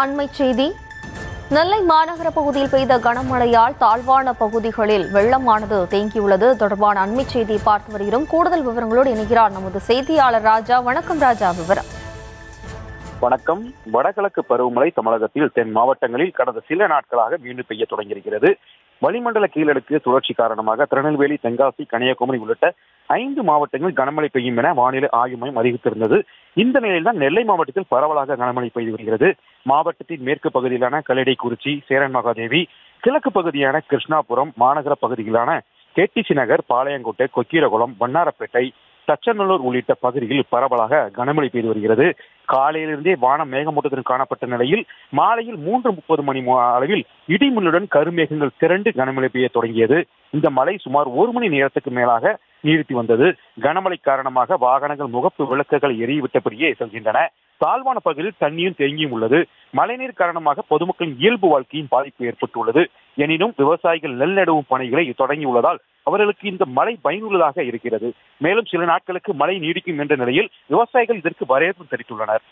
அண்மைச் செய்தி. நெல்லை மாநகர பகுதியில் பெய்த கனமழையால் தாழ்வான பகுதிகளில் வெள்ளமானது தேங்கியுள்ளது. தொடர்பான அண்மைச் செய்தியை பார்த்து வருகிறோம். கூடுதல் விவரங்களோடு இணைகிறார் நமது செய்தியாளர் ராஜா. வணக்கம் ராஜா, விவரம். வணக்கம். வடகிழக்கு பருவமழை தமிழகத்தில் தென் மாவட்டங்களில் கடந்த சில நாட்களாக மீண்டும் பெய்ய தொடங்கியிருக்கிறது. வளிமண்டல கீழடுக்கு சுழற்சி காரணமாக திருநெல்வேலி, தென்காசி, கன்னியாகுமரி உள்ளிட்ட 5 மாவட்டங்களில் கனமழை பெய்யும் என வானிலை ஆய்வு மையம் அறிவித்திருந்தது. இந்த நிலையில்தான் நெல்லை மாவட்டத்தில் பரவலாக கனமழை பெய்து வருகிறது. மாவட்டத்தின் மேற்கு பகுதியிலான கல்லடைக்குறிச்சி, சேரன்மகாதேவி, கிழக்கு பகுதியான கிருஷ்ணாபுரம், மாநகர பகுதிகளான கேடிசி நகர், பாளையங்கோட்டை, கொக்கீரகுளம், வண்ணாரப்பேட்டை, தச்சநல்லூர் உள்ளிட்ட பகுதிகளில் பரவலாக கனமழை பெய்து வருகிறது. காலையிலிருந்தே வானம் மேகமூட்டத்துடன் காணப்பட்ட நிலையில் மாலையில் 3:30 மணி அளவில் இடிமுள்ளுடன் கருமேகங்கள் திரண்டு கனமழை பெய்ய தொடங்கியது. இந்த மழை சுமார் 1 மணி நேரத்துக்கு மேலாக நீடித்து வந்தது. கனமழை காரணமாக வாகனங்கள் முகப்பு விளக்குகளை எரியவிட்டபடியே செல்கின்றன. தாழ்வான பகுதியில் தண்ணீரும் தேங்கியும் உள்ளது. மழைநீர் காரணமாக பொதுமக்களின் இயல்பு வாழ்க்கையின் பாதிப்பு ஏற்பட்டுள்ளது. எனினும் விவசாயிகள் நெல் நடவும் பணிகளை தொடங்கியுள்ளதால் அவர்களுக்கு இந்த மழை பயனுள்ளதாக இருக்கிறது. மேலும் சில நாட்களுக்கு மழை நீடிக்கும் என்ற நிலையில் விவசாயிகள் இதற்கு வரவேற்பு தெரிவித்துள்ளனர்.